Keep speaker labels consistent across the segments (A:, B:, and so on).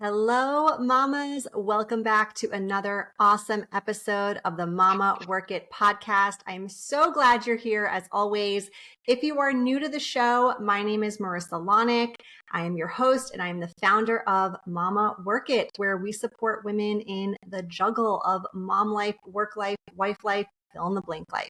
A: Hello, mamas. Welcome back to another awesome episode of the Mama Work It podcast. I'm so glad you're here as always. If you are new to the show, my name is Marissa Lonick. I am your host and I am the founder of Mama Work It, where we support women in the juggle of mom life, work life, wife life, fill in the blank life.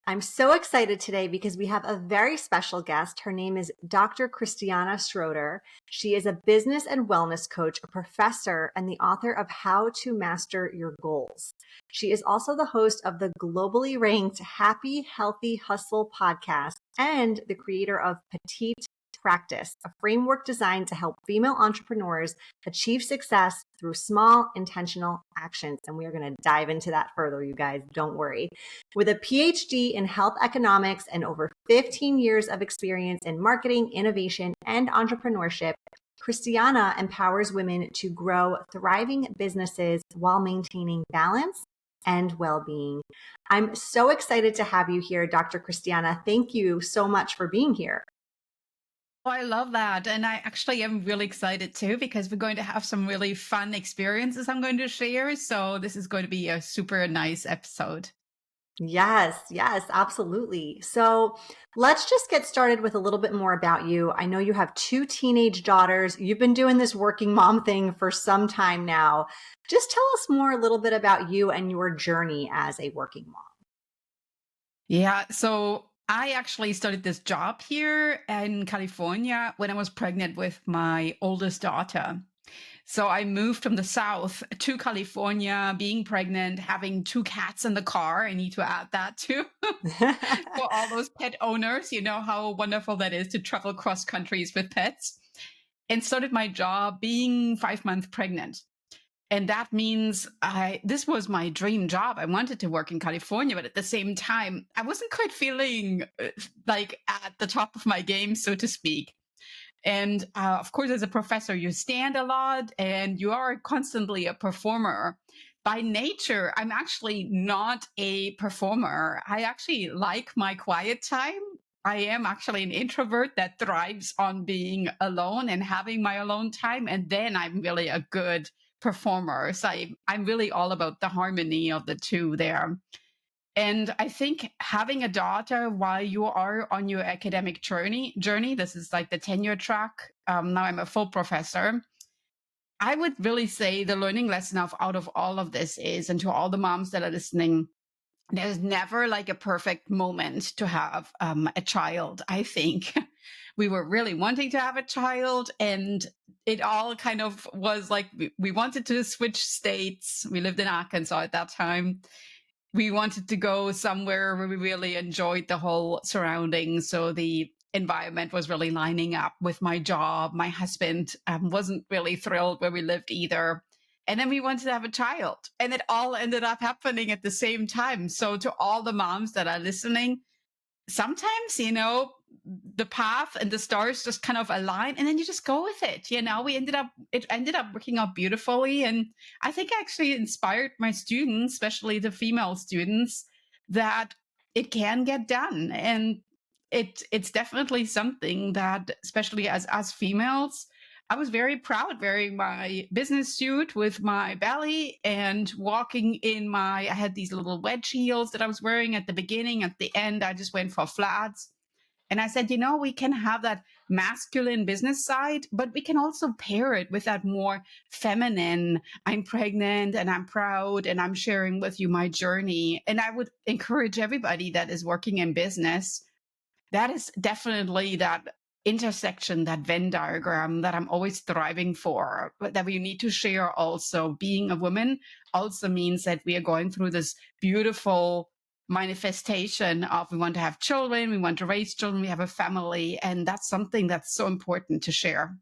A: I'm so excited today because we have a very special guest. Her name is Dr. Christiane Schroeter. She is a business and wellness coach, a professor, and the author of How to Master Your Goals. She is also the host of the globally ranked Happy, Healthy Hustle podcast and the creator of Petite Practice, a framework designed to help female entrepreneurs achieve success through small, intentional actions. And we are going to dive into that further, you guys. Don't worry. With a PhD in health economics and over 15 years of experience in marketing, innovation, and entrepreneurship, Christiane empowers women to grow thriving businesses while maintaining balance and well-being. I'm so excited to have you here, Dr. Christiane. Thank you so much for being here.
B: Oh, I love that. And I actually am really excited too, because we're going to have some really fun experiences I'm going to share. So this is going to be a super nice episode.
A: Yes, absolutely. So let's just get started with a little bit more about you. I know you have 2 teenage daughters. You've been doing this working mom thing for some time now. Just tell us more a little bit about you and your journey as a working mom.
B: Yeah. So I actually started this job here in California when I was pregnant with my oldest daughter. So I moved from the South to California, being pregnant, having 2 cats in the car. I need to add that too. For all those pet owners, you know how wonderful that is to travel cross countries with pets. And started my job being 5 months pregnant. And that means this was my dream job. I wanted to work in California, but at the same time, I wasn't quite feeling like at the top of my game, so to speak. And of course, as a professor, you stand a lot and you are constantly a performer. By nature, I'm actually not a performer. I actually like my quiet time. I am actually an introvert that thrives on being alone and having my alone time. And then I'm really a good performer. So I'm really all about the harmony of the two there. And I think having a daughter while you are on your academic journey, this is like the tenure track. Now I'm a full professor. I would really say the learning lesson out of all of this is, and to all the moms that are listening, there's never like a perfect moment to have a child. I think we were really wanting to have a child, and it all kind of was like we wanted to switch states. We lived in Arkansas at that time. We wanted to go somewhere where we really enjoyed the whole surroundings. So the environment was really lining up with my job. My husband wasn't really thrilled where we lived either. And then we wanted to have a child, and it all ended up happening at the same time. So to all the moms that are listening, sometimes, the path and the stars just kind of align, and then you just go with it. It ended up working out beautifully. And I think I actually inspired my students, especially the female students, that it can get done. And it's definitely something that, especially as us females, I was very proud wearing my business suit with my belly and walking in I had these little wedge heels that I was wearing at the beginning. At the end, I just went for flats. And I said, we can have that masculine business side, but we can also pair it with that more feminine, I'm pregnant and I'm proud and I'm sharing with you my journey. And I would encourage everybody that is working in business, that is definitely that intersection, that Venn diagram that I'm always thriving for, but that we need to share also. Being a woman also means that we are going through this beautiful manifestation of we want to have children, we want to raise children, we have a family, and that's something that's so important to share.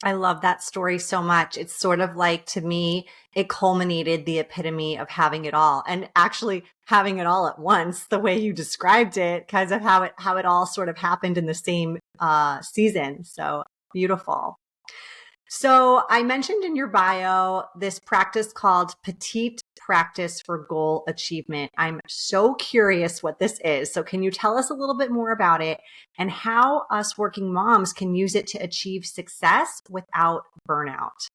A: I love that story so much. It's sort of like, to me, it culminated the epitome of having it all, and actually having it all at once, the way you described it, because of how it all sort of happened in the same season. So beautiful. So I mentioned in your bio this practice called Petite Practice for Goal Achievement. I'm so curious what this is. So can you tell us a little bit more about it and how us working moms can use it to achieve success without burnout?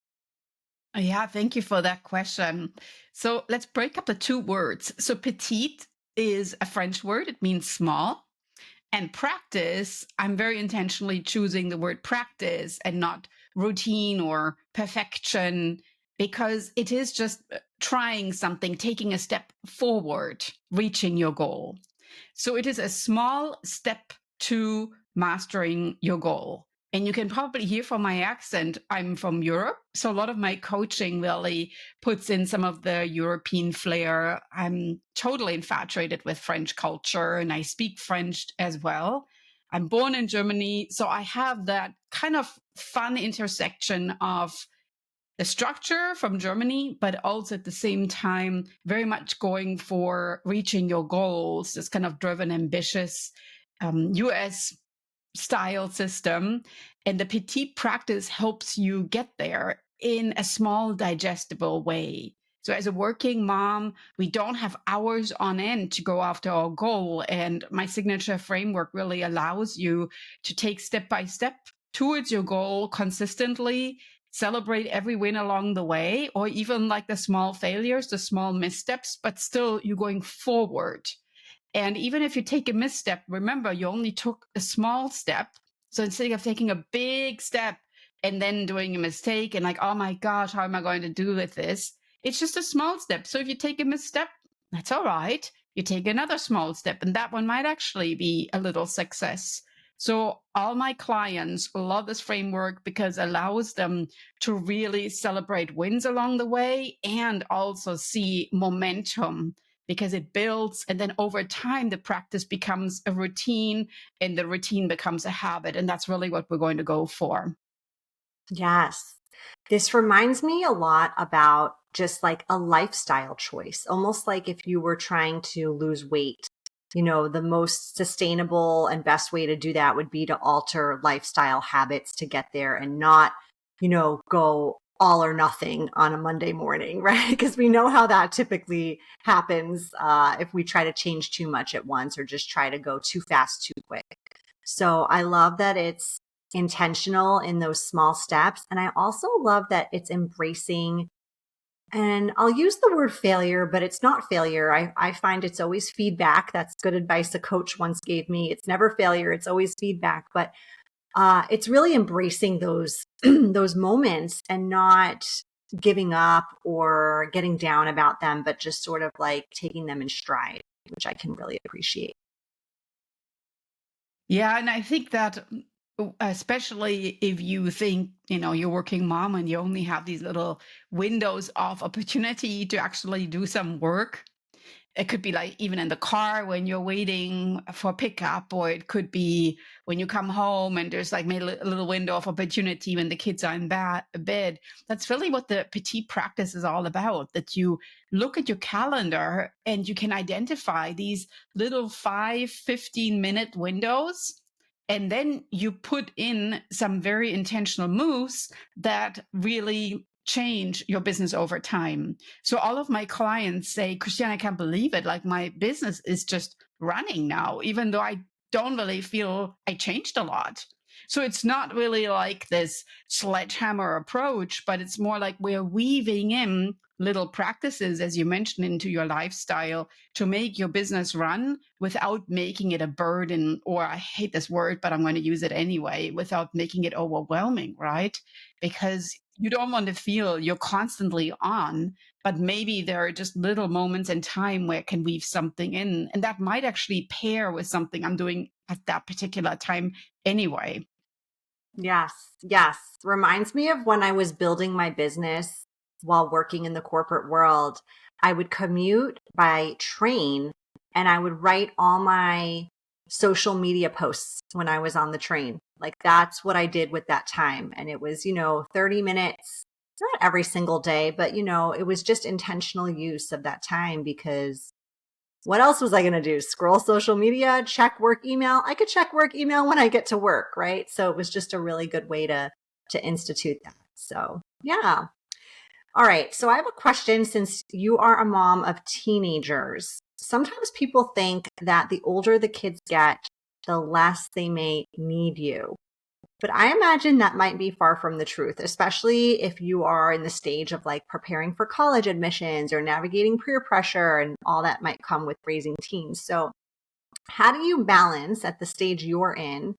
B: Yeah, thank you for that question. So let's break up the two words. So petite is a French word, it means small. And practice, I'm very intentionally choosing the word practice and not routine or perfection because it is just trying something, taking a step forward, reaching your goal. So it is a small step to mastering your goal. And you can probably hear from my accent, I'm from Europe. So a lot of my coaching really puts in some of the European flair. I'm totally infatuated with French culture and I speak French as well. I'm born in Germany. So I have that kind of fun intersection of the structure from Germany, but also at the same time, very much going for reaching your goals, this kind of driven, ambitious US style system. And the petite practice helps you get there in a small, digestible way. So, as a working mom, we don't have hours on end to go after our goal. And my signature framework really allows you to take step by step towards your goal consistently, celebrate every win along the way, or even like the small failures, the small missteps, but still you're going forward. And even if you take a misstep, remember you only took a small step. So instead of taking a big step and then doing a mistake and like, oh my gosh, how am I going to do with this? It's just a small step. So if you take a misstep, that's all right. You take another small step, and that one might actually be a little success. So all my clients love this framework because it allows them to really celebrate wins along the way and also see momentum because it builds, and then over time the practice becomes a routine and the routine becomes a habit, and that's really what we're going to go for.
A: Yes. This reminds me a lot about just like a lifestyle choice, almost like if you were trying to lose weight. The most sustainable and best way to do that would be to alter lifestyle habits to get there and not, go all or nothing on a Monday morning, right? Because we know how that typically happens if we try to change too much at once or just try to go too fast, too quick. So I love that it's intentional in those small steps. And I also love that it's embracing, and I'll use the word failure, but it's not failure. I find it's always feedback. That's good advice a coach once gave me. It's never failure. It's always feedback. But it's really embracing those those moments and not giving up or getting down about them, but just sort of like taking them in stride, which I can really appreciate.
B: Yeah, and I think that especially if you think, you're working mom and you only have these little windows of opportunity to actually do some work. It could be like even in the car when you're waiting for pickup, or it could be when you come home and there's like maybe a little window of opportunity when the kids are in bed. That's really what the petite practice is all about, that you look at your calendar and you can identify these little 5-15 minute windows. And then you put in some very intentional moves that really change your business over time. So all of my clients say, Christiane, I can't believe it. Like my business is just running now, even though I don't really feel I changed a lot. So it's not really like this sledgehammer approach, but it's more like we're weaving in little practices, as you mentioned, into your lifestyle to make your business run without making it a burden, or I hate this word, but I'm going to use it anyway, without making it overwhelming, right? Because you don't want to feel you're constantly on, but maybe there are just little moments in time where can weave something in. And that might actually pair with something I'm doing at that particular time anyway.
A: Yes, yes. Reminds me of when I was building my business while working in the corporate world. I would commute by train and I would write all my social media posts when I was on the train. Like that's what I did with that time. And it was, 30 minutes. It's not every single day, but it was just intentional use of that time because what else was I going to do? Scroll social media, check work email. I could check work email when I get to work, right? So it was just a really good way to institute that. So, yeah. All right. So I have a question since you are a mom of teenagers. Sometimes people think that the older the kids get, the less they may need you. But I imagine that might be far from the truth, especially if you are in the stage of like preparing for college admissions or navigating peer pressure and all that might come with raising teens. So, how do you balance at the stage you're in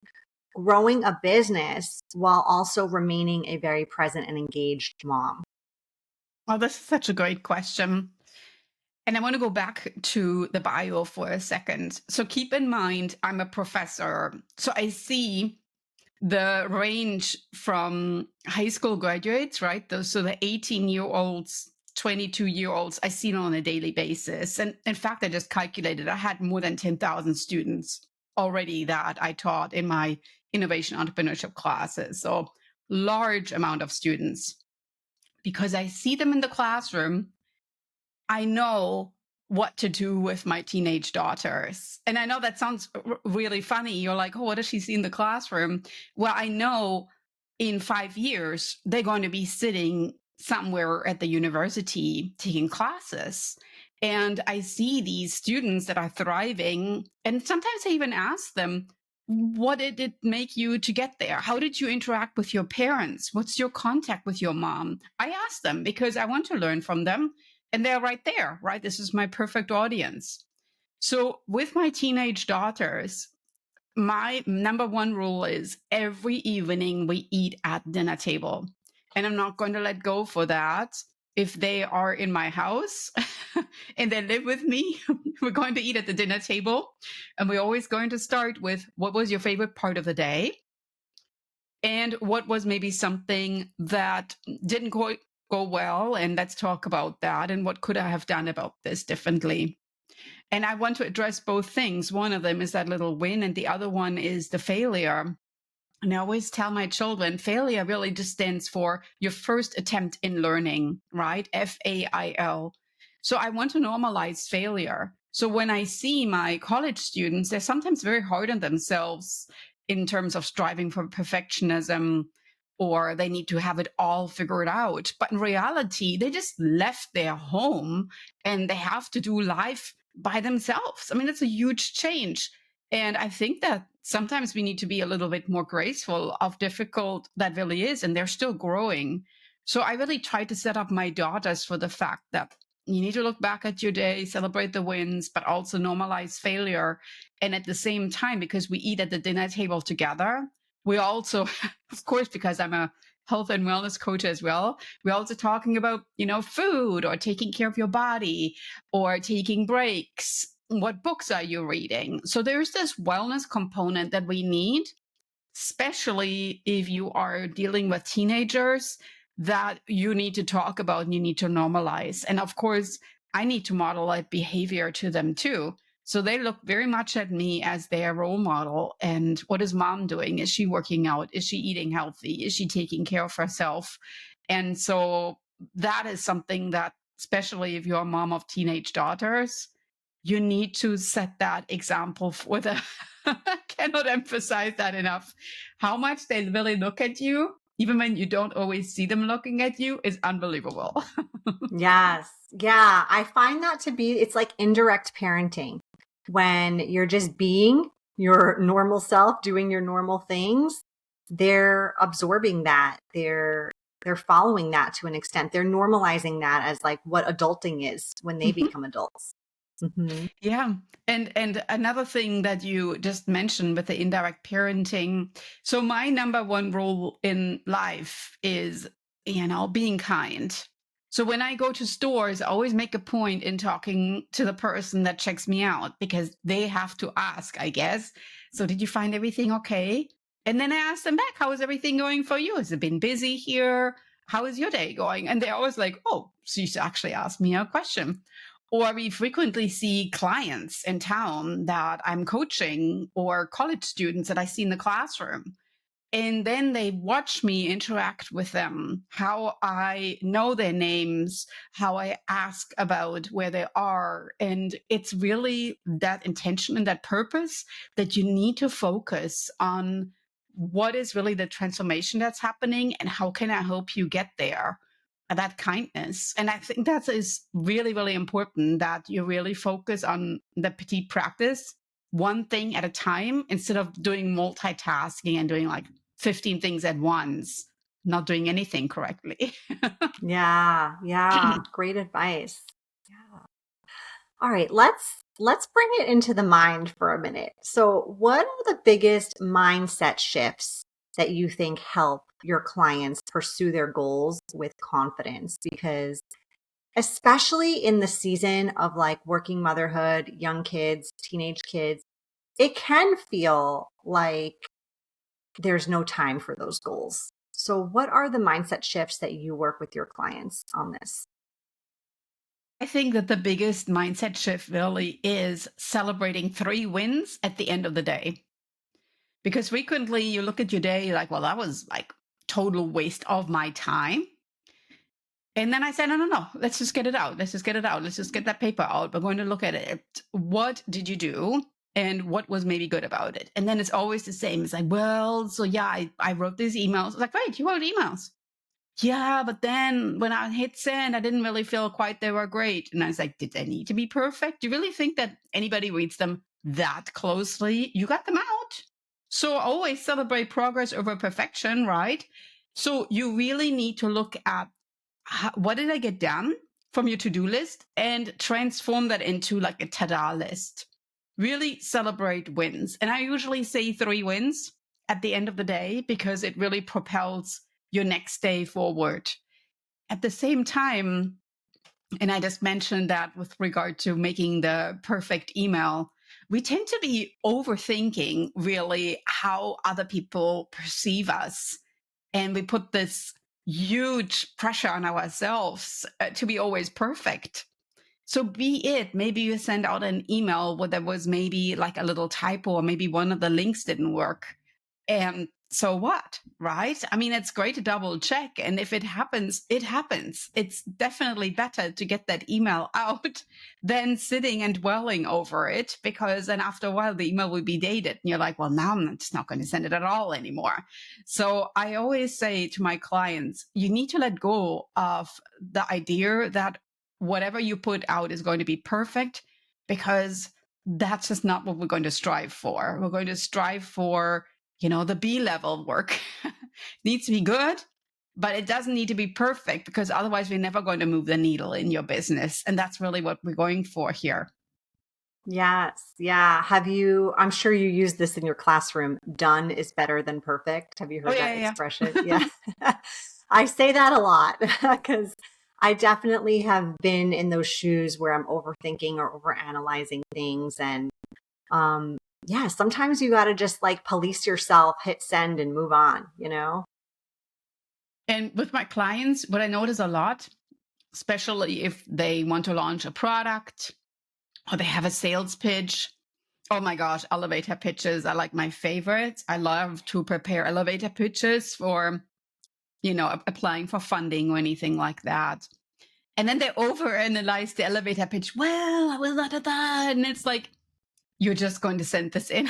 A: growing a business while also remaining a very present and engaged mom?
B: Well, this is such a great question. And I want to go back to the bio for a second. So keep in mind, I'm a professor. So I see the range from high school graduates, right? So the 18-year-olds, 22-year-olds, I see them on a daily basis. And in fact, I just calculated I had more than 10,000 students already that I taught in my innovation entrepreneurship classes. So large amount of students because I see them in the classroom. I know what to do with my teenage daughters. And I know that sounds really funny. You're like, oh, what does she see in the classroom? Well, I know in 5 years, they're going to be sitting somewhere at the university taking classes. And I see these students that are thriving. And sometimes I even ask them, what did it make you to get there? How did you interact with your parents? What's your contact with your mom? I ask them because I want to learn from them. And they're right there, right? This is my perfect audience. So with my teenage daughters, my number one rule is every evening we eat at dinner table. And I'm not going to let go for that. If they are in my house and they live with me, we're going to eat at the dinner table. And we're always going to start with what was your favorite part of the day? And what was maybe something that didn't go well? And let's talk about that. And what could I have done about this differently? And I want to address both things. One of them is that little win, and the other one is the failure. And I always tell my children, failure really just stands for your first attempt in learning, right? FAIL. So I want to normalize failure. So when I see my college students, they're sometimes very hard on themselves in terms of striving for perfectionism, or they need to have it all figured out. But in reality, they just left their home and they have to do life by themselves. I mean, it's a huge change. And I think that sometimes we need to be a little bit more graceful of difficult that really is, and they're still growing. So I really try to set up my daughters for the fact that you need to look back at your day, celebrate the wins, but also normalize failure. And at the same time, because we eat at the dinner table together, we also, of course, because I'm a health and wellness coach as well, we're also talking about, food or taking care of your body or taking breaks. What books are you reading? So there's this wellness component that we need, especially if you are dealing with teenagers, that you need to talk about and you need to normalize. And of course, I need to model that behavior to them too. So they look very much at me as their role model. And what is mom doing? Is she working out? Is she eating healthy? Is she taking care of herself? And so that is something that, especially if you're a mom of teenage daughters, you need to set that example for them. I cannot emphasize that enough. How much they really look at you, even when you don't always see them looking at you, is unbelievable.
A: Yes. Yeah. I find that to be, it's like indirect parenting when you're just being your normal self, doing your normal things. They're absorbing that. They're following that to an extent. They're normalizing that as like what adulting is when they become adults. Hmm.
B: Yeah. And another thing that you just mentioned with the indirect parenting. So my number one rule in life is, being kind. So when I go to stores, I always make a point in talking to the person that checks me out because they have to ask, I guess. So did you find everything okay? And then I ask them back, how is everything going for you? Has it been busy here? How is your day going? And they're always like, oh, so you actually asked me a question. Or we frequently see clients in town that I'm coaching or college students that I see in the classroom. And then they watch me interact with them, how I know their names, how I ask about where they are. And it's really that intention and that purpose that you need to focus on what is really the transformation that's happening and how can I help you get there? That kindness. And I think that is really, really important that you really focus on the petite practice, one thing at a time, instead of doing multitasking and doing like 15 things at once, not doing anything correctly.
A: Yeah, yeah, great advice. Yeah. All right, let's bring it into the mind for a minute. So, what are the biggest mindset shifts that you think help your clients pursue their goals with confidence? Because especially in the season of like working motherhood, young kids, teenage kids, it can feel like there's no time for those goals. So, what are the mindset shifts that you work with your clients on this?
B: I think that the biggest mindset shift really is celebrating 3 wins at the end of the day. Because frequently you look at your day like, well, that was like total waste of my time. And then I said, no, no, no, let's just get it out. Let's just get it out. Let's just get that paper out. We're going to look at it. What did you do? And what was maybe good about it? And then it's always the same. It's like, well, so yeah, I wrote these emails. It's like, right, you wrote emails. Yeah, but then when I hit send, I didn't really feel quite they were great. And I was like, did they need to be perfect? Do you really think that anybody reads them that closely? You got them out. So always celebrate progress over perfection, right? So you really need to look at what did I get done from your to-do list and transform that into like a ta-da list. Really celebrate wins. And I usually say 3 wins at the end of the day because it really propels your next day forward. At the same time, and I just mentioned that with regard to making the perfect email, we tend to be overthinking really how other people perceive us. And we put this huge pressure on ourselves to be always perfect. So be it, maybe you send out an email where there was maybe like a little typo or maybe one of the links didn't work. And so what, right? I mean, it's great to double check. And if it happens, it happens. It's definitely better to get that email out than sitting and dwelling over it, because then after a while, the email will be dated. And you're like, well, now I'm just not going to send it at all anymore. So I always say to my clients, you need to let go of the idea that whatever you put out is going to be perfect, because that's just not what we're going to strive for. We're going to strive for, the B-level work. Needs to be good, but it doesn't need to be perfect, because otherwise we're never going to move the needle in your business. And that's really what we're going for here.
A: Yes. Yeah. I'm sure you use this in your classroom. Done is better than perfect. Have you
B: Oh,
A: heard that
B: yeah.
A: expression? Yeah. I say that a lot because I definitely have been in those shoes where I'm overthinking or overanalyzing things. And yeah, sometimes you got to just like police yourself, hit send and move on.
B: And with my clients, what I notice a lot, especially if they want to launch a product or they have a sales pitch. Oh my gosh, elevator pitches are like my favorites. I love to prepare elevator pitches for, applying for funding or anything like that. And then they overanalyze the elevator pitch. Well, I will not do that. And it's like, you're just going to send this in.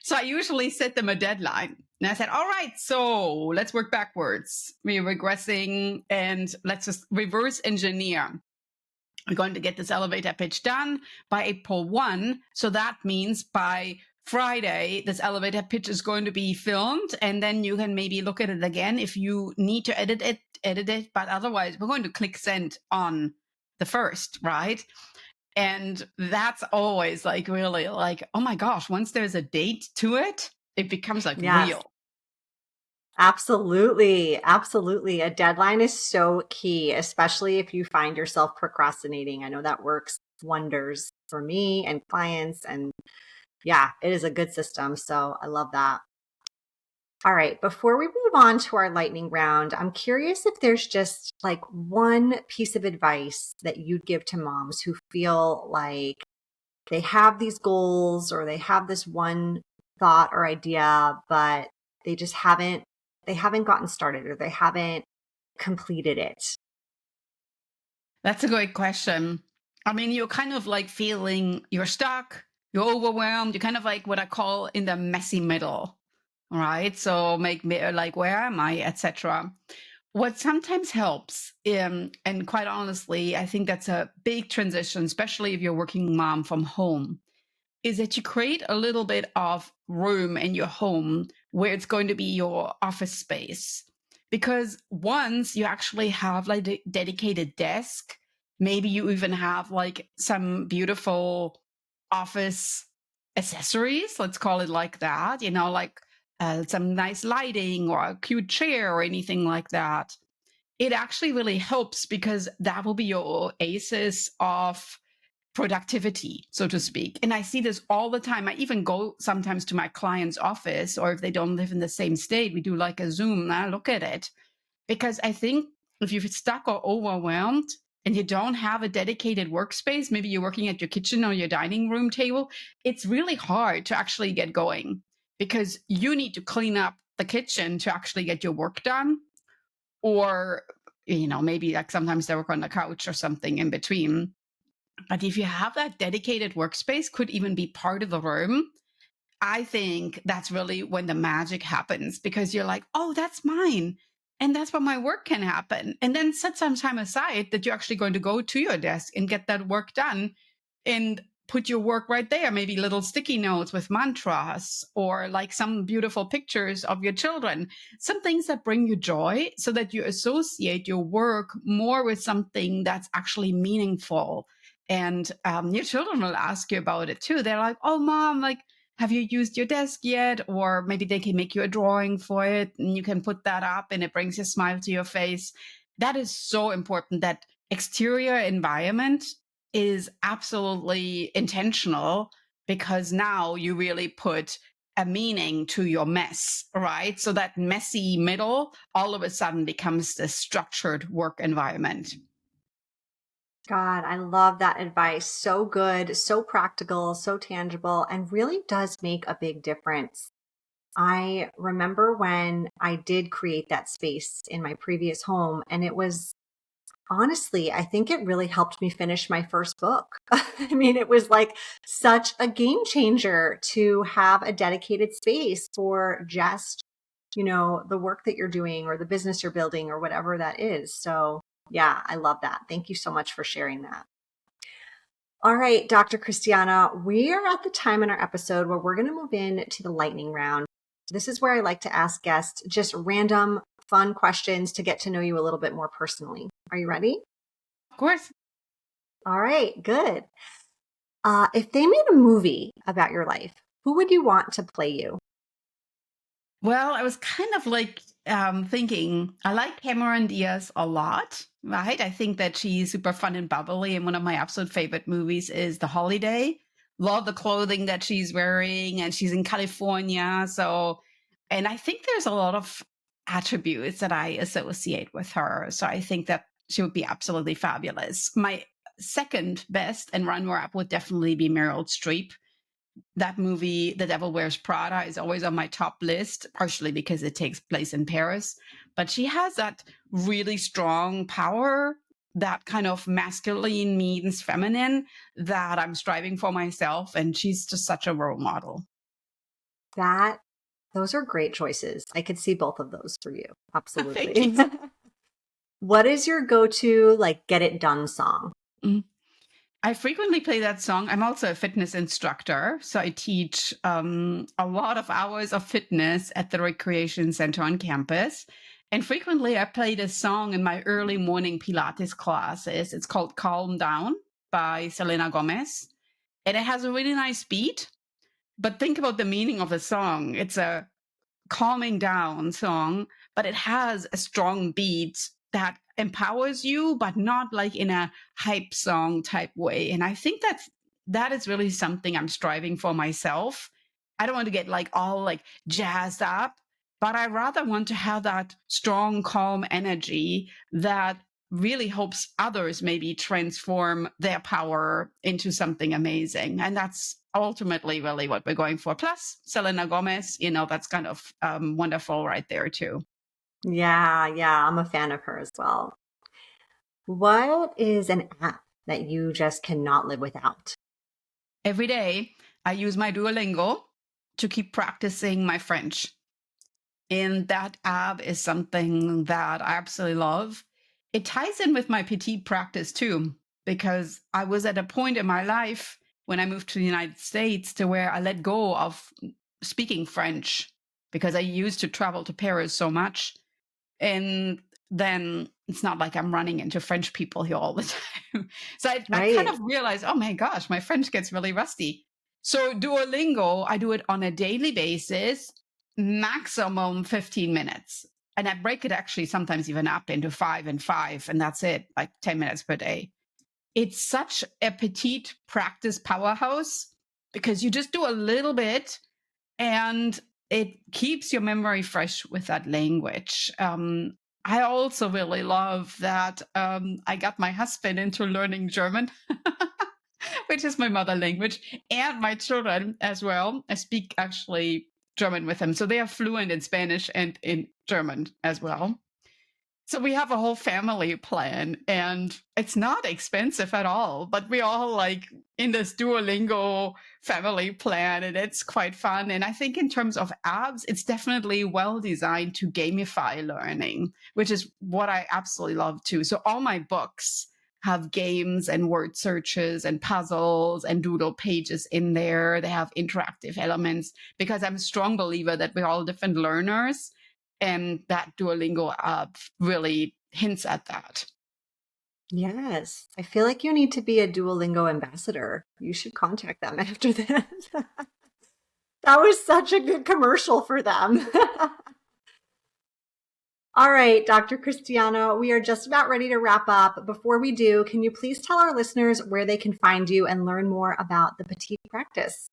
B: So I usually set them a deadline. And I said, all right, so let's work backwards. We're regressing and let's just reverse engineer. We're going to get this elevator pitch done by April 1. So that means by Friday, this elevator pitch is going to be filmed. And then you can maybe look at it again. If you need to edit it. But otherwise, we're going to click send on the 1st, right? And that's always like really like, oh my gosh, once there's a date to it, it becomes like
A: Yes.
B: real.
A: Absolutely. Absolutely. A deadline is so key, especially if you find yourself procrastinating. I know that works wonders for me and clients. And yeah, it is a good system. So I love that. All right. Before we move on to our lightning round, I'm curious if there's just like one piece of advice that you'd give to moms who feel like they have these goals or they have this one thought or idea, but they haven't gotten started or they haven't completed it.
B: That's a great question. I mean, you're kind of like feeling you're stuck, you're overwhelmed, you're kind of like what I call in the messy middle. right? So make me like, where am I, etc. What sometimes helps, and quite honestly, I think that's a big transition, especially if you're working mom from home, is that you create a little bit of room in your home where it's going to be your office space. Because once you actually have like a dedicated desk, maybe you even have like some beautiful office accessories, let's call it like that, like some nice lighting or a cute chair or anything like that. It actually really helps because that will be your oasis of productivity, so to speak. And I see this all the time. I even go sometimes to my client's office, or if they don't live in the same state, we do like a Zoom and I look at it. Because I think if you're stuck or overwhelmed and you don't have a dedicated workspace, maybe you're working at your kitchen or your dining room table, it's really hard to actually get going because you need to clean up the kitchen to actually get your work done. Or, maybe like sometimes they work on the couch or something in between. But if you have that dedicated workspace, could even be part of the room, I think that's really when the magic happens because you're like, oh, that's mine. And that's where my work can happen. And then set some time aside that you're actually going to go to your desk and get that work done and put your work right there. Maybe little sticky notes with mantras or like some beautiful pictures of your children, some things that bring you joy so that you associate your work more with something that's actually meaningful. And your children will ask you about it too. They're like, oh, mom, like, have you used your desk yet? Or maybe they can make you a drawing for it and you can put that up and it brings a smile to your face. That is so important. That exterior environment is absolutely intentional because now you really put a meaning to your mess, right? So that messy middle all of a sudden becomes the structured work environment.
A: God, I love that advice. So good, so practical, so tangible, and really does make a big difference. I remember when I did create that space in my previous home, and it was honestly, I think it really helped me finish my first book. I mean, it was like such a game changer to have a dedicated space for just, the work that you're doing or the business you're building or whatever that is. So, yeah, I love that. Thank you so much for sharing that. All right, Dr. Christiana, we are at the time in our episode where we're going to move in to the lightning round. This is where I like to ask guests just random, fun questions to get to know you a little bit more personally. Are you ready?
B: Of course.
A: All right, good. If they made a movie about your life, who would you want to play you?
B: Well, I was kind of like thinking, I like Cameron Diaz a lot, right? I think that she's super fun and bubbly. And one of my absolute favorite movies is The Holiday. Love the clothing that she's wearing, and she's in California. So, and I think there's a lot of attributes that I associate with her. So I think that she would be absolutely fabulous. My second best and runner up would definitely be Meryl Streep. That movie, The Devil Wears Prada, is always on my top list, partially because it takes place in Paris. But she has that really strong power, that kind of masculine means feminine that I'm striving for myself. And she's just such a role model.
A: Those are great choices. I could see both of those for you.
B: Thank you.
A: Absolutely. What is your go-to like get it done song?
B: Mm. I frequently play that song. I'm also a fitness instructor. So I teach a lot of hours of fitness at the recreation center on campus. And frequently I play this song in my early morning Pilates classes. It's called Calm Down by Selena Gomez. And it has a really nice beat. But think about the meaning of the song. It's a calming down song, but it has a strong beat that empowers you, but not like in a hype song type way. And I think that is really something I'm striving for myself. I don't want to get like all like jazzed up, but I rather want to have that strong, calm energy that really helps others maybe transform their power into something amazing. And that's ultimately really what we're going for. Plus, Selena Gomez, that's kind of wonderful right there, too.
A: Yeah, yeah, I'm a fan of her as well. What is an app that you just cannot live without?
B: Every day, I use my Duolingo to keep practicing my French. And that app is something that I absolutely love. It ties in with my Petite Practice too, because I was at a point in my life when I moved to the United States to where I let go of speaking French because I used to travel to Paris so much. And then it's not like I'm running into French people here all the time. So I kind
A: Right.
B: of realized, oh my gosh, my French gets really rusty. So Duolingo, I do it on a daily basis, maximum 15 minutes. And I break it actually sometimes even up into 5 and 5, and that's it, like 10 minutes per day. It's such a petite practice powerhouse because you just do a little bit and it keeps your memory fresh with that language. I also really love that I got my husband into learning German, which is my mother language, and my children as well. I speak actually German with them. So they are fluent in Spanish and in German as well. So we have a whole family plan and it's not expensive at all, but we all like in this Duolingo family plan and it's quite fun. And I think in terms of apps, it's definitely well designed to gamify learning, which is what I absolutely love too. So all my books have games and word searches and puzzles and doodle pages in there. They have interactive elements because I'm a strong believer that we're all different learners and that Duolingo app really hints at that.
A: Yes. I feel like you need to be a Duolingo ambassador. You should contact them after this. That was such a good commercial for them. All right, Dr. Cristiano, we are just about ready to wrap up. Before we do, can you please tell our listeners where they can find you and learn more about the Petite Practice?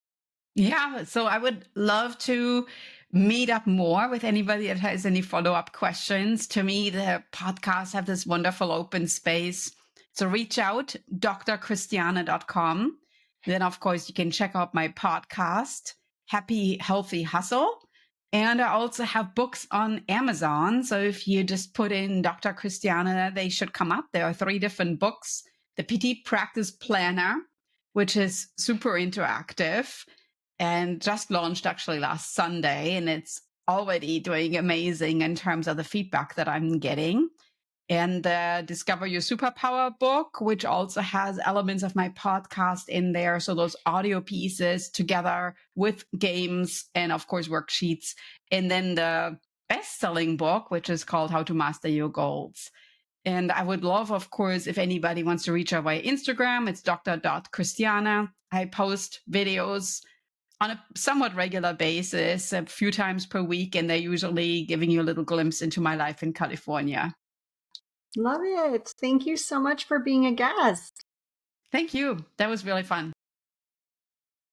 B: Yeah, so I would love to meet up more with anybody that has any follow-up questions. To me, the podcasts have this wonderful open space. So reach out, drchristiane.com. Then, of course, you can check out my podcast, Happy Healthy Hustle. And I also have books on Amazon. So if you just put in Dr. Christiane, they should come up. There are 3 different books. The Petite Practice Planner, which is super interactive and just launched actually last Sunday. And it's already doing amazing in terms of the feedback that I'm getting. And the Discover Your Superpower book, which also has elements of my podcast in there. So those audio pieces together with games and, of course, worksheets. And then the best-selling book, which is called How to Master Your Goals. And I would love, of course, if anybody wants to reach out via Instagram, it's dr.christiane. I post videos on a somewhat regular basis, a few times per week, and they're usually giving you a little glimpse into my life in California.
A: Love it. Thank you so much for being a guest.
B: Thank you. That was really fun.